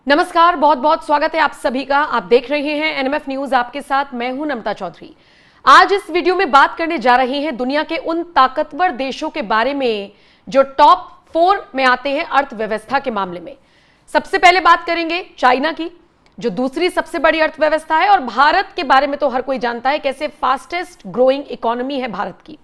नमस्कार, बहुत बहुत स्वागत है आप सभी का। आप देख रहे हैं एनएमएफ न्यूज, आपके साथ मैं हूं नमता चौधरी। आज इस वीडियो में बात करने जा रहे हैं दुनिया के उन ताकतवर देशों के बारे में जो टॉप 4 में आते हैं अर्थव्यवस्था के मामले में। सबसे पहले बात करेंगे चाइना की, जो दूसरी सबसे बड़ी अर्थव्यवस्था है, और भारत के बारे में तो हर कोई जानता है कैसे फास्टेस्ट ग्रोइंग इकोनॉमी है भारत की।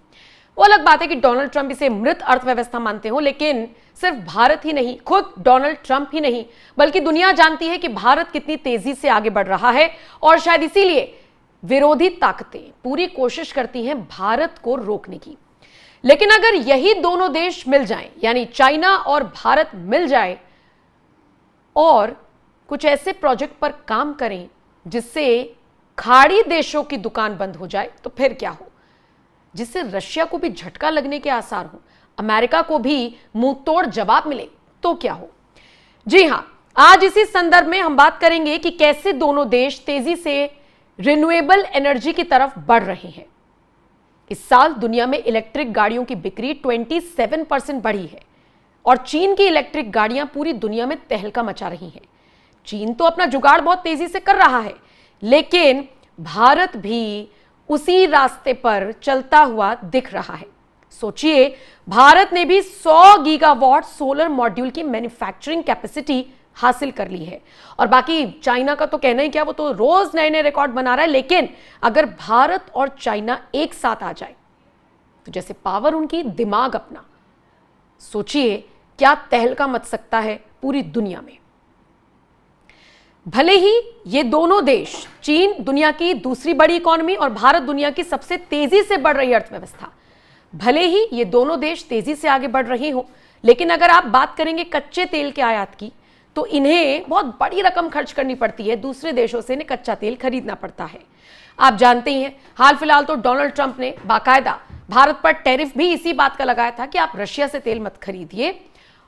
वो अलग बात है कि डोनाल्ड ट्रंप इसे मृत अर्थव्यवस्था मानते हो, लेकिन सिर्फ भारत ही नहीं, खुद डोनाल्ड ट्रंप ही नहीं, बल्कि दुनिया जानती है कि भारत कितनी तेजी से आगे बढ़ रहा है, और शायद इसीलिए विरोधी ताकतें पूरी कोशिश करती हैं भारत को रोकने की। लेकिन अगर यही दोनों देश मिल जाएं, यानी चाइना और भारत मिल जाए और कुछ ऐसे प्रोजेक्ट पर काम करें जिससे खाड़ी देशों की दुकान बंद हो जाए, तो फिर क्या हो, जिससे रशिया को भी झटका लगने के आसार हो, अमेरिका को भी मुंह तोड़ जवाब मिले, तो क्या हो। जी हां, आज इसी संदर्भ में हम बात करेंगे कि कैसे दोनों देश तेजी से रिन्यूएबल एनर्जी की तरफ बढ़ रहे हैं। इस साल दुनिया में इलेक्ट्रिक गाड़ियों की बिक्री 27% बढ़ी है, और चीन की इलेक्ट्रिक गाड़ियां पूरी दुनिया में तहलका मचा रही हैं। चीन तो अपना जुगाड़ बहुत तेजी से कर रहा है, लेकिन भारत भी उसी रास्ते पर चलता हुआ दिख रहा है। सोचिए, भारत ने भी 100 गीगावाट सोलर मॉड्यूल की मैन्युफैक्चरिंग कैपेसिटी हासिल कर ली है, और बाकी चाइना का तो कहना ही क्या, वो तो रोज नए नए रिकॉर्ड बना रहा है। लेकिन अगर भारत और चाइना एक साथ आ जाए तो जैसे पावर उनकी, दिमाग अपना, सोचिए क्या तहलका मच सकता है पूरी दुनिया में। भले ही ये दोनों देश, चीन दुनिया की दूसरी बड़ी इकोनॉमी और भारत दुनिया की सबसे तेजी से बढ़ रही अर्थव्यवस्था, भले ही ये दोनों देश तेजी से आगे बढ़ रहे हो, लेकिन अगर आप बात करेंगे कच्चे तेल के आयात की, तो इन्हें बहुत बड़ी रकम खर्च करनी पड़ती है। दूसरे देशों से इन्हें कच्चा तेल खरीदना पड़ता है। आप जानते ही हैं, हाल फिलहाल तो डोनाल्ड ट्रंप ने बाकायदा भारत पर टैरिफ भी इसी बात का लगाया था कि आप रशिया से तेल मत खरीदिए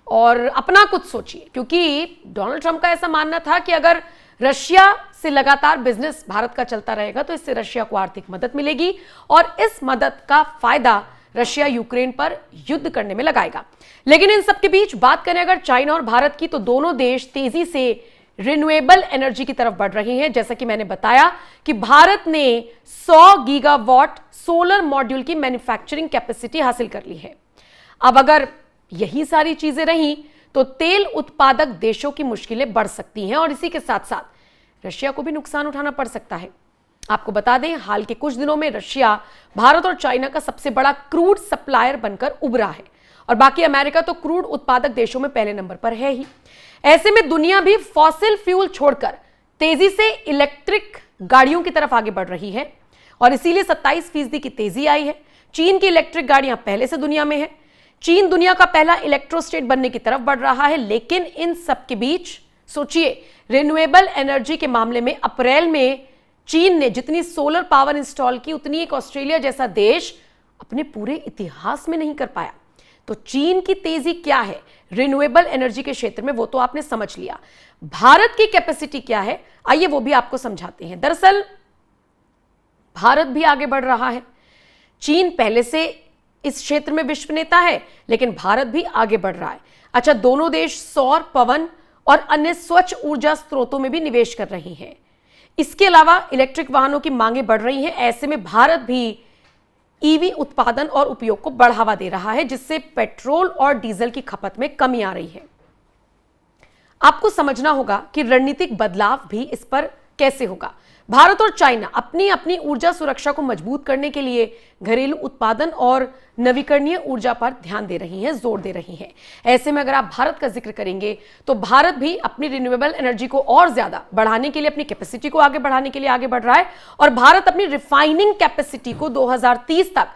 और अपना कुछ सोचिए, क्योंकि डोनाल्ड ट्रंप का ऐसा मानना था कि अगर रशिया से लगातार बिजनेस भारत का चलता रहेगा तो इससे रशिया को आर्थिक मदद मिलेगी, और इस मदद का फायदा रशिया यूक्रेन पर युद्ध करने में लगाएगा। लेकिन इन सब के बीच बात करें अगर चाइना और भारत की, तो दोनों देश तेजी से रिन्यूएबल एनर्जी की तरफ बढ़ रहे हैं। जैसा कि मैंने बताया कि भारत ने 100 गीगावाट सोलर मॉड्यूल की मैन्युफैक्चरिंग कैपेसिटी हासिल कर ली है। अब अगर यही सारी चीजें रहीं तो तेल उत्पादक देशों की मुश्किलें बढ़ सकती हैं, और इसी के साथ साथ रशिया को भी नुकसान उठाना पड़ सकता है। आपको बता दें, हाल के कुछ दिनों में रशिया भारत और चाइना का सबसे बड़ा क्रूड सप्लायर बनकर उभरा है, और बाकी अमेरिका तो क्रूड उत्पादक देशों में पहले नंबर पर है ही। ऐसे में दुनिया भी फॉसिल फ्यूल छोड़कर तेजी से इलेक्ट्रिक गाड़ियों की तरफ आगे बढ़ रही है, और इसीलिए 27% की तेजी आई है। चीन की इलेक्ट्रिक गाड़ियां पहले से दुनिया में है। चीन दुनिया का पहला इलेक्ट्रोस्टेट बनने की तरफ बढ़ रहा है। लेकिन इन सब के बीच सोचिए, रिन्यूएबल एनर्जी के मामले में अप्रैल में चीन ने जितनी सोलर पावर इंस्टॉल की, उतनी एक ऑस्ट्रेलिया जैसा देश अपने पूरे इतिहास में नहीं कर पाया। तो चीन की तेजी क्या है रिन्यूएबल एनर्जी के क्षेत्र में, वो तो आपने समझ लिया। भारत की कैपेसिटी क्या है, आइए वो भी आपको समझाते हैं। दरअसल भारत भी आगे बढ़ रहा है। चीन पहले से इस क्षेत्र में विश्व नेता है, लेकिन भारत भी आगे बढ़ रहा है। अच्छा, दोनों देश सौर, पवन और अन्य स्वच्छ ऊर्जा स्रोतों में भी निवेश कर रही हैं। इसके अलावा इलेक्ट्रिक वाहनों की मांगें बढ़ रही हैं। ऐसे में भारत भी ईवी उत्पादन और उपयोग को बढ़ावा दे रहा है, जिससे पेट्रोल और डीजल की खपत में कमी आ रही है। आपको समझना होगा कि रणनीतिक बदलाव भी इस पर कैसे होगा। भारत और चाइना अपनी अपनी ऊर्जा सुरक्षा को मजबूत करने के लिए घरेलू उत्पादन और नवीकरणीय ऊर्जा पर ध्यान दे रही हैं, जोर दे रही हैं। ऐसे में अगर आप भारत का जिक्र करेंगे तो भारत भी अपनी रिन्यूएबल एनर्जी को और ज्यादा बढ़ाने के लिए, अपनी कैपेसिटी को आगे बढ़ाने के लिए आगे बढ़ रहा है, और भारत अपनी रिफाइनिंग कैपेसिटी को 2030 तक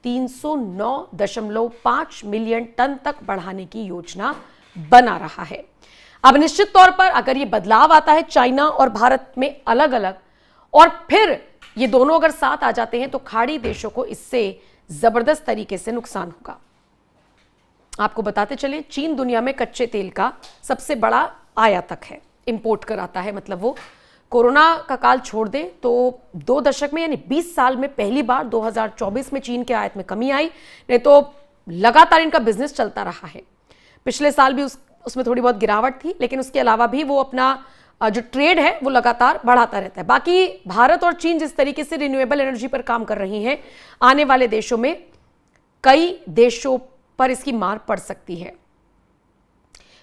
309.5 मिलियन टन तक बढ़ाने की योजना बना रहा है। अब निश्चित तौर पर अगर ये बदलाव आता है चाइना और भारत में अलग अलग, और फिर ये दोनों अगर साथ आ जाते हैं, तो खाड़ी देशों को इससे जबरदस्त तरीके से नुकसान होगा। आपको बताते चले, चीन दुनिया में कच्चे तेल का सबसे बड़ा आयातक है, इंपोर्ट कराता है। मतलब वो कोरोना का काल छोड़ दें तो 2 दशक में, यानी 20 साल में पहली बार 2024 में चीन के आयात में कमी आई, नहीं तो लगातार इनका बिजनेस चलता रहा है। पिछले साल भी उसमें थोड़ी बहुत गिरावट थी, लेकिन उसके अलावा भी वो अपना जो ट्रेड है वो लगातार बढ़ाता रहता है। बाकी भारत और चीन जिस तरीके से रिन्यूएबल एनर्जी पर काम कर रही हैं, आने वाले देशों में कई देशों पर इसकी मार पड़ सकती है।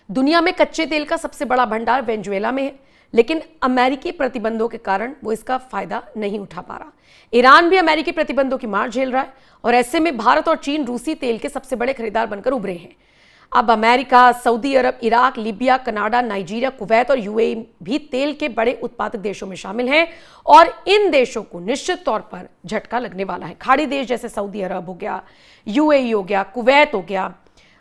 दुनिया में कच्चे तेल का सबसे बड़ा भंडार वेनेजुएला में है, लेकिन अमेरिकी प्रतिबंधों के कारण वो इसका फायदा नहीं उठा पा रहा। ईरान भी अमेरिकी प्रतिबंधों की मार झेल रहा है और ऐसे में भारत और चीन रूसी तेल के सबसे बड़े खरीदार बनकर उभरे हैं। अब America, Saudi Arab, Iraq, Libya, Canada, Nigeria, Kuwait और यूएई भी तेल के बड़े उत्पादक देशों में शामिल हैं और इन देशों को निश्चित तौर पर झटका लगने वाला है। खाड़ी देश जैसे सऊदी अरब हो गया, यूएई हो गया, कुवैत हो गया,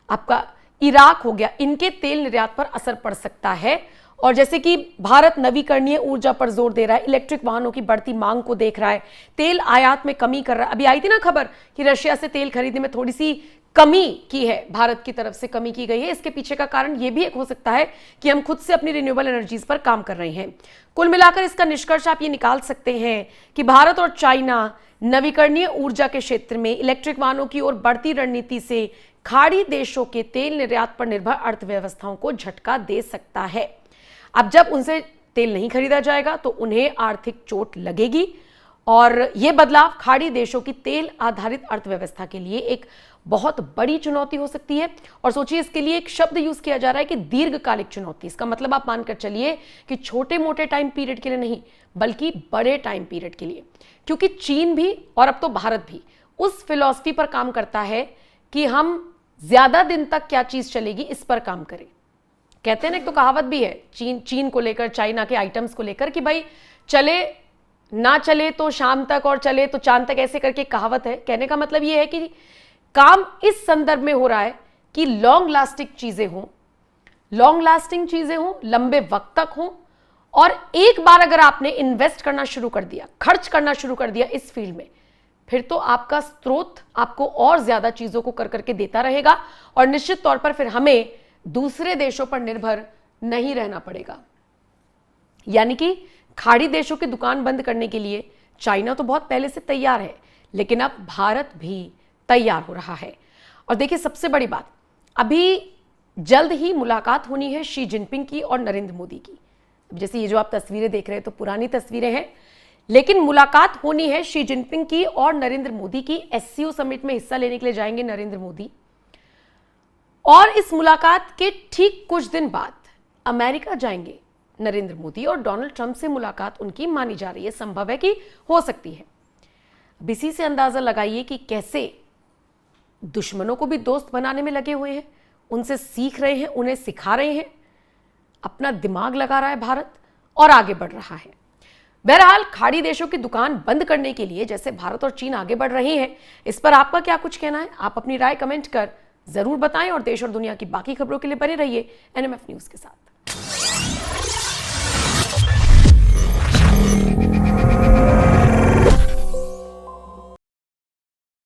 आपका इराक हो गया, इनके तेल निर्यात पर असर पड़ सकता है। और जैसे कि भारत नवीकरणीय ऊर्जा पर जोर दे रहा है, इलेक्ट्रिक वाहनों की बढ़ती मांग को देख रहा है, तेल आयात में कमी कर रहा है। अभी आई थी ना खबर कि रशिया से तेल खरीदने में थोड़ी सी कमी की है, भारत की तरफ से कमी की गई है। इसके पीछे का कारण यह भी एक हो सकता है कि हम खुद से अपनी रिन्यूएबल एनर्जीज पर काम कर रहे हैं। कुल मिलाकर इसका निष्कर्ष आप ये निकाल सकते हैं कि भारत और चाइना नवीकरणीय ऊर्जा के क्षेत्र में इलेक्ट्रिक वाहनों की ओर बढ़ती रणनीति से खाड़ी देशों के तेल निर्यात पर निर्भर अर्थव्यवस्थाओं को झटका दे सकता है। अब जब उनसे तेल नहीं खरीदा जाएगा तो उन्हें आर्थिक चोट लगेगी और यह बदलाव खाड़ी देशों की तेल आधारित अर्थव्यवस्था के लिए एक बहुत बड़ी चुनौती हो सकती है। और सोचिए, इसके लिए एक शब्द यूज किया जा रहा है कि दीर्घकालिक चुनौती। इसका मतलब आप मानकर चलिए कि छोटे मोटे टाइम पीरियड के लिए नहीं, बल्कि बड़े टाइम पीरियड के लिए, क्योंकि चीन भी और अब तो भारत भी उस फिलॉसफी पर काम करता है कि हम ज्यादा दिन तक क्या चीज चलेगी इस पर काम करें। कहते हैं ना, एक तो कहावत भी है चीन को लेकर, चाइना के आइटम्स को लेकर कि भाई चले ना चले तो शाम तक और चले तो चांद तक, ऐसे करके कहावत है। कहने का मतलब यह है कि काम इस संदर्भ में हो रहा है कि लॉन्ग लास्टिंग चीजें हों, लंबे वक्त तक हों। और एक बार अगर आपने इन्वेस्ट करना शुरू कर दिया, खर्च करना शुरू कर दिया इस फील्ड में, फिर तो आपका स्रोत आपको और ज्यादा चीजों को कर करके देता रहेगा और निश्चित तौर पर फिर हमें दूसरे देशों पर निर्भर नहीं रहना पड़ेगा। यानी कि खाड़ी देशों की दुकान बंद करने के लिए चाइना तो बहुत पहले से तैयार है, लेकिन अब भारत भी तैयार हो रहा है। और देखिए, सबसे बड़ी बात, अभी जल्द ही मुलाकात होनी है शी जिनपिंग की और नरेंद्र मोदी की। जैसे ये जो आप तस्वीरें देख रहे हैं तो पुरानी तस्वीरें हैं, लेकिन मुलाकात होनी है शी जिनपिंग की और नरेंद्र मोदी की। एससीओ समिट में हिस्सा लेने के लिए जाएंगे नरेंद्र मोदी और इस मुलाकात के ठीक कुछ दिन बाद अमेरिका जाएंगे नरेंद्र मोदी और डोनाल्ड ट्रंप से मुलाकात उनकी मानी जा रही है। संभव है कि हो सकती है। अब इसी से अंदाजा लगाइए कि कैसे दुश्मनों को भी दोस्त बनाने में लगे हुए हैं, उनसे सीख रहे हैं, उन्हें सिखा रहे हैं, अपना दिमाग लगा रहा है भारत और आगे बढ़ रहा है। बहरहाल, खाड़ी देशों की दुकान बंद करने के लिए जैसे भारत और चीन आगे बढ़ रहे हैं, इस पर आपका क्या कुछ कहना है? आप अपनी राय कमेंट कर जरूर बताएं और देश और दुनिया की बाकी खबरों के लिए बने रहिए एनएमएफ न्यूज के साथ।